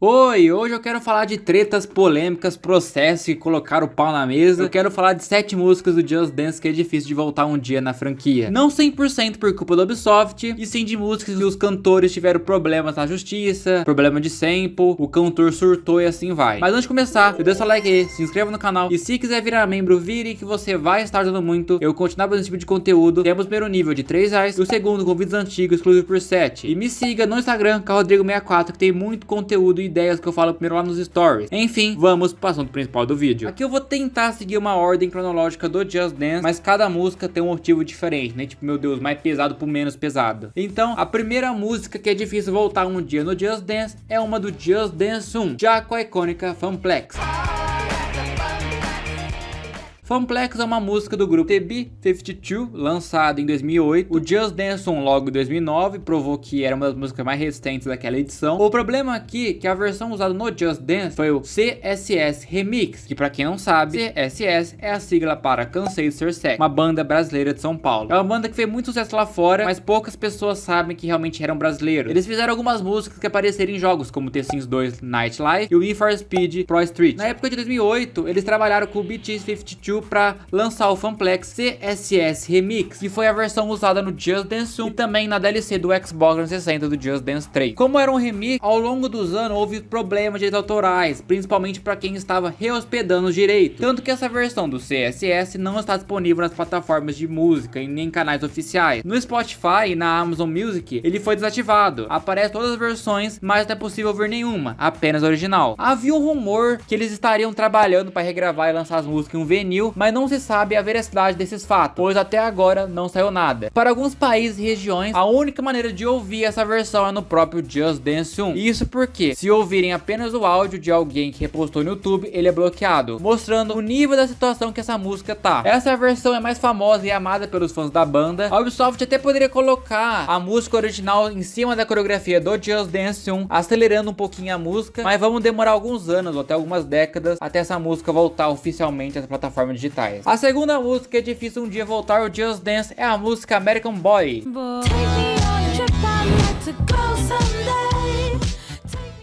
Oi, hoje eu quero falar de tretas, polêmicas, processo e colocar o pau na mesa. Eu quero falar de 7 músicas do Just Dance que é difícil de voltar um dia na franquia. Não 100% por culpa do Ubisoft, e sim de músicas que os cantores tiveram problemas na justiça, problema de sample, o cantor surtou e assim vai. Mas antes de começar, deixa seu like aí, se inscreva no canal e se quiser virar membro, vire que você vai estar ajudando muito. Eu continuar fazendo esse tipo de conteúdo. Temos o primeiro nível de R$3 e o segundo com vídeos antigos exclusivo por 7. E me siga no Instagram, Rodrigo64, que tem muito conteúdo e ideias que eu falo primeiro lá nos stories. Enfim, vamos para o assunto principal do vídeo. Aqui eu vou tentar seguir uma ordem cronológica do Just Dance, mas cada música tem um motivo diferente, né? Tipo, meu Deus, mais pesado pro menos pesado. Então, a primeira música que é difícil voltar um dia no Just Dance é uma do Just Dance 1, já com a icônica Funplex. Funplex é uma música do grupo TB52, lançada em 2008. O Just Dance 1 logo em 2009 provou que era uma das músicas mais recentes daquela edição. O problema aqui é que a versão usada no Just Dance foi o CSS Remix, que pra quem não sabe, CSS é a sigla para Cansei de Ser Sexy, uma banda brasileira de São Paulo. É uma banda que fez muito sucesso lá fora, mas poucas pessoas sabem que realmente eram brasileiros. Eles fizeram algumas músicas que apareceram em jogos como The Sims 2 Nightlife e o Need for Speed Pro Street. Na época de 2008, eles trabalharam com o BT52 para lançar o Funplex CSS Remix, que foi a versão usada no Just Dance 1 e também na DLC do Xbox 360 do Just Dance 3. Como era um remix, ao longo dos anos houve problemas de direitos autorais, principalmente para quem estava rehospedando os direitos, tanto que essa versão do CSS não está disponível nas plataformas de música e nem canais oficiais. No Spotify e na Amazon Music ele foi desativado, aparece todas as versões, mas não é possível ouvir nenhuma, apenas a original. Havia um rumor que eles estariam trabalhando para regravar e lançar as músicas em um vinil, mas não se sabe a veracidade desses fatos, pois até agora não saiu nada. Para alguns países e regiões, a única maneira de ouvir essa versão é no próprio Just Dance 1. Isso porque, se ouvirem apenas o áudio de alguém que repostou no YouTube, ele é bloqueado, mostrando o nível da situação que essa música tá. Essa versão é mais famosa e amada pelos fãs da banda. A Ubisoft até poderia colocar a música original em cima da coreografia do Just Dance 1, acelerando um pouquinho a música, mas vamos demorar alguns anos ou até algumas décadas até essa música voltar oficialmente às plataformas digitais. A segunda música que é difícil um dia voltar ao Just Dance é a música American Boy.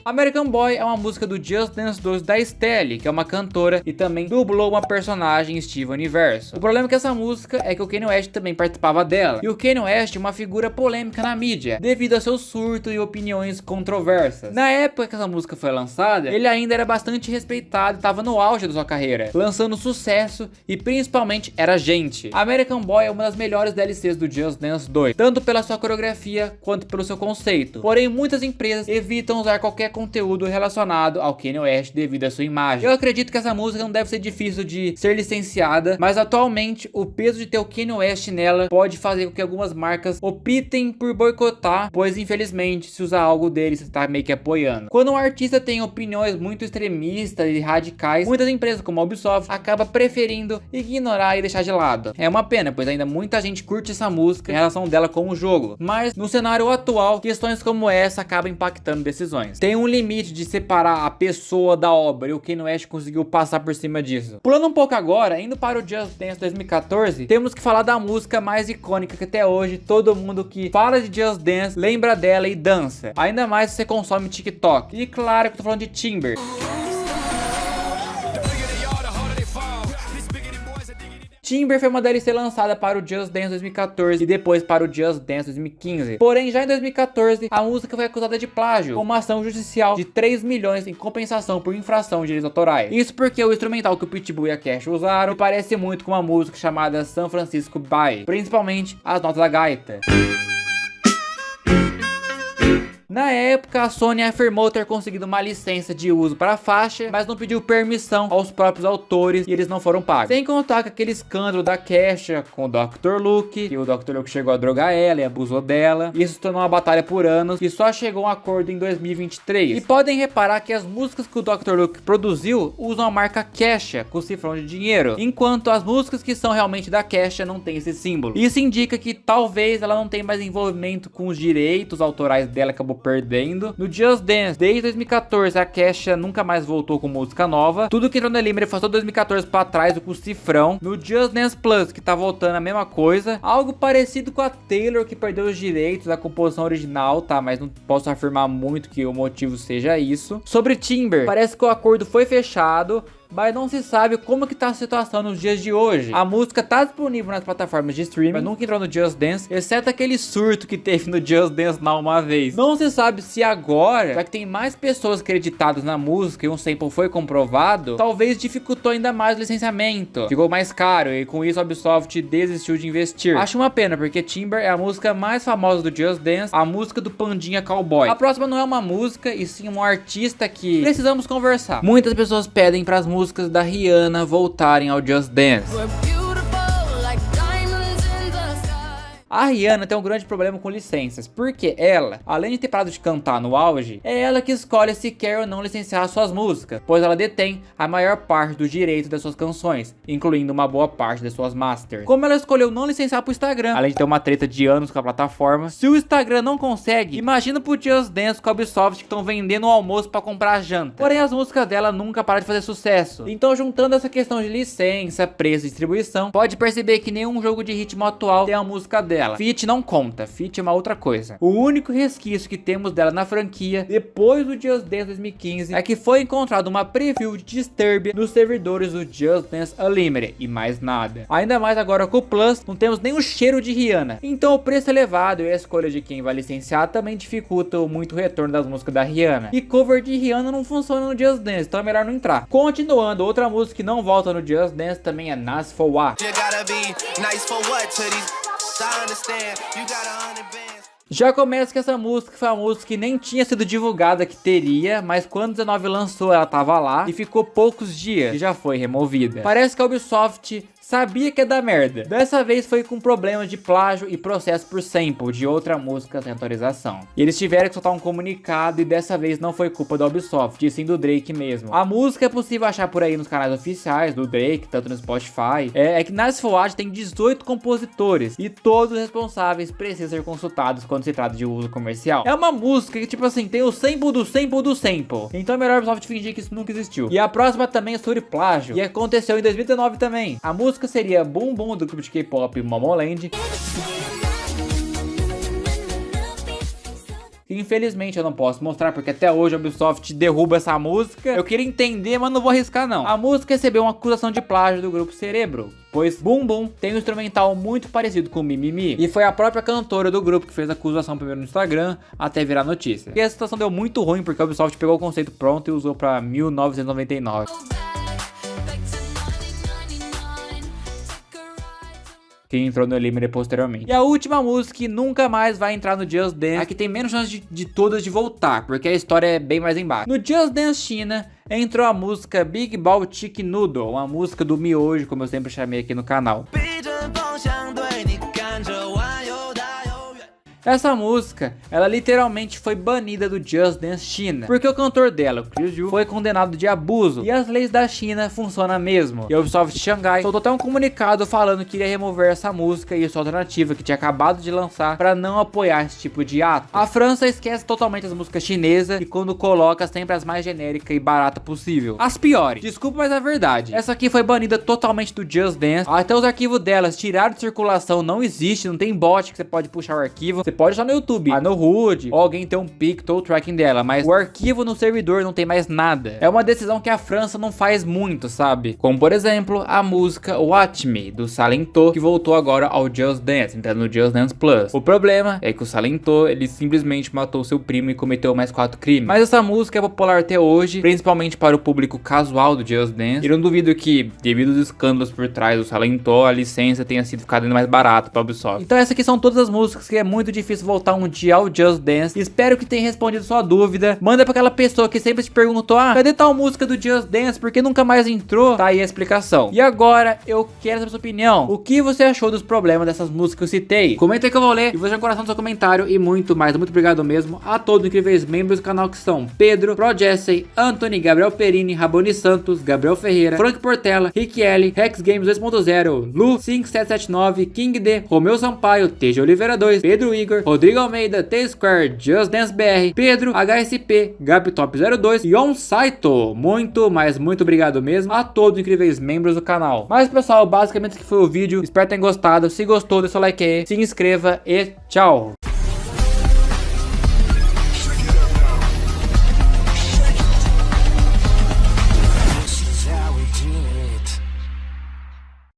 American Boy é uma música do Just Dance 2 da Estelle, que é uma cantora e também dublou uma personagem em Steven Universo. O problema com essa música é que o Kanye West também participava dela, e o Kanye West é uma figura polêmica na mídia, devido a seu surto e opiniões controversas. Na época que essa música foi lançada, ele ainda era bastante respeitado e estava no auge da sua carreira, lançando sucesso e principalmente era gente. American Boy é uma das melhores DLCs do Just Dance 2, tanto pela sua coreografia quanto pelo seu conceito. Porém, muitas empresas evitam usar qualquer conteúdo relacionado ao Kanye West devido à sua imagem. Eu acredito que essa música não deve ser difícil de ser licenciada, mas atualmente o peso de ter o Kanye West nela pode fazer com que algumas marcas optem por boicotar, pois infelizmente se usar algo dele você está meio que apoiando. Quando um artista tem opiniões muito extremistas e radicais, muitas empresas como a Ubisoft acaba preferindo ignorar e deixar de lado. É uma pena, pois ainda muita gente curte essa música em relação dela com o jogo, mas no cenário atual, questões como essa acabam impactando decisões. Tem um limite de separar a pessoa da obra e o Kanye West conseguiu passar por cima disso. Pulando um pouco agora, indo para o Just Dance 2014, temos que falar da música mais icônica que até hoje todo mundo que fala de Just Dance lembra dela e dança. Ainda mais se você consome TikTok. E claro que eu tô falando de Timber. Timber foi uma DLC lançada para o Just Dance 2014 e depois para o Just Dance 2015. Porém, já em 2014, a música foi acusada de plágio, com uma ação judicial de 3 milhões em compensação por infração de direitos autorais. Isso porque o instrumental que o Pitbull e a Cash usaram parece muito com uma música chamada San Francisco Bay, principalmente as notas da gaita. Na época, a Sony afirmou ter conseguido uma licença de uso para a faixa, mas não pediu permissão aos próprios autores e eles não foram pagos. Sem contar com aquele escândalo da Kesha com o Dr. Luke, que o Dr. Luke chegou a drogar ela e abusou dela. Isso se tornou uma batalha por anos e só chegou a um acordo em 2023. E podem reparar que as músicas que o Dr. Luke produziu usam a marca Kesha com cifrão de dinheiro, enquanto as músicas que são realmente da Kesha não tem esse símbolo. Isso indica que talvez ela não tenha mais envolvimento com os direitos autorais dela, acabou perdendo. No Just Dance, desde 2014, a Kesha nunca mais voltou com música nova. Tudo que entrou no Elimited foi só 2014 pra trás, com o Cifrão. No Just Dance Plus, que tá voltando a mesma coisa. Algo parecido com a Taylor, que perdeu os direitos da composição original, tá? Mas não posso afirmar muito que o motivo seja isso. Sobre Timber, parece que o acordo foi fechado, mas não se sabe como que tá a situação nos dias de hoje. A música tá disponível nas plataformas de streaming, mas nunca entrou no Just Dance, exceto aquele surto que teve no Just Dance Now uma vez. Não se sabe se agora, já que tem mais pessoas acreditadas na música e um sample foi comprovado, talvez dificultou ainda mais o licenciamento. Ficou mais caro e com isso a Ubisoft desistiu de investir. Acho uma pena, porque Timber é a música mais famosa do Just Dance, a música do Pandinha Cowboy. A próxima não é uma música, e sim um artista que precisamos conversar. Muitas pessoas pedem para as músicas da Rihanna voltarem ao Just Dance. A Rihanna tem um grande problema com licenças, porque ela, além de ter parado de cantar no auge, é ela que escolhe se quer ou não licenciar suas músicas, pois ela detém a maior parte dos direitos das suas canções, incluindo uma boa parte das suas masters. Como ela escolheu não licenciar pro Instagram, além de ter uma treta de anos com a plataforma, se o Instagram não consegue, imagina pro Just Dance com a Ubisoft que estão vendendo o almoço pra comprar janta. Porém, as músicas dela nunca param de fazer sucesso. Então, juntando essa questão de licença, preço e distribuição, pode perceber que nenhum jogo de ritmo atual tem a música dela. Feat não conta, feat é uma outra coisa. O único resquício que temos dela na franquia, depois do Just Dance 2015, é que foi encontrado uma preview de Disturbia nos servidores do Just Dance Unlimited, e mais nada. Ainda mais agora com o Plus, não temos nem o cheiro de Rihanna. Então o preço elevado e a escolha de quem vai licenciar também dificultam muito o retorno das músicas da Rihanna. E cover de Rihanna não funciona no Just Dance, então é melhor não entrar. Continuando, outra música que não volta no Just Dance também é Nice for What. Já começa que essa música foi uma música que nem tinha sido divulgada que teria, mas quando 19 lançou ela tava lá e ficou poucos dias e já foi removida. Parece que a Ubisoft sabia que ia dar merda. Dessa vez foi com problemas de plágio e processo por sample de outra música sem autorização. E eles tiveram que soltar um comunicado, e dessa vez não foi culpa da Ubisoft, e sim do Drake mesmo. A música é possível achar por aí nos canais oficiais do Drake, tanto no Spotify. É que Nice for What tem 18 compositores, e todos os responsáveis precisam ser consultados quando se trata de uso comercial. É uma música que, tipo assim, tem o sample do sample do sample. Então é melhor a Ubisoft fingir que isso nunca existiu. E a próxima também é sobre plágio, e aconteceu em 2019 também. A música seria Boom Boom do grupo de K-pop Momoland. Infelizmente eu não posso mostrar, porque até hoje a Ubisoft derruba essa música. Eu queria entender, mas não vou arriscar não. A música recebeu uma acusação de plágio do grupo Cerebro, pois Boom Boom tem um instrumental muito parecido com Mimimi, e foi a própria cantora do grupo que fez a acusação primeiro no Instagram, até virar notícia. E a situação deu muito ruim, porque a Ubisoft pegou o conceito pronto e usou pra 1999. Que entrou no Elimited posteriormente. E a última música que nunca mais vai entrar no Just Dance, a que tem menos chance de todas de voltar, porque a história é bem mais embaixo. No Just Dance China, entrou a música Big Ball Chicken Noodle, uma música do miojo, como eu sempre chamei aqui no canal. Essa música, ela literalmente foi banida do Just Dance China, porque o cantor dela, o Chris Yu, foi condenado de abuso, e as leis da China funcionam mesmo. E a Ubisoft Xangai soltou até um comunicado falando que iria remover essa música e sua alternativa que tinha acabado de lançar para não apoiar esse tipo de ato. A França esquece totalmente as músicas chinesas, e quando coloca sempre as mais genéricas e baratas possível. As piores, desculpa, mas é verdade. Essa aqui foi banida totalmente do Just Dance, até os arquivos delas tiraram de circulação, não existe, não tem bot que você pode puxar o arquivo. Você pode achar no YouTube, no HUD, ou alguém tem um picto ou tracking dela, mas o arquivo no servidor não tem mais nada. É uma decisão que a França não faz muito, sabe? Como, por exemplo, a música Watch Me, do Salento, que voltou agora ao Just Dance, entrando no Just Dance Plus. O problema é que o Salento, ele simplesmente matou seu primo e cometeu mais 4 crimes. Mas essa música é popular até hoje, principalmente para o público casual do Just Dance. E não duvido que, devido aos escândalos por trás do Salento, a licença tenha sido ficada ainda mais barata para a Ubisoft. Então essas aqui são todas as músicas que é muito difícil voltar um dia ao Just Dance. Espero que tenha respondido sua dúvida. Manda pra aquela pessoa que sempre te perguntou: ah, cadê tal música do Just Dance? Por que nunca mais entrou? Tá aí a explicação. E agora eu quero saber a sua opinião. O que você achou dos problemas dessas músicas que eu citei? Comenta aí que eu vou ler e vou deixar no coração do seu comentário e muito mais. Muito obrigado mesmo a todos os incríveis membros do canal, que são Pedro, Pro Jesse, Anthony, Gabriel Perini, Raboni Santos, Gabriel Ferreira, Frank Portela, Rick L, Rex Games 2.0, Lu 5779, King D, Romeu Sampaio, TG Oliveira 2, Pedro Igor, Igor, Rodrigo Almeida, T-Square, Just Dance BR, Pedro, HSP, GapTop02 e On Saito. Muito, mas muito obrigado mesmo a todos os incríveis membros do canal. Mas pessoal, basicamente esse que foi o vídeo, espero que tenham gostado. Se gostou, deixa o like aí, se inscreva e tchau!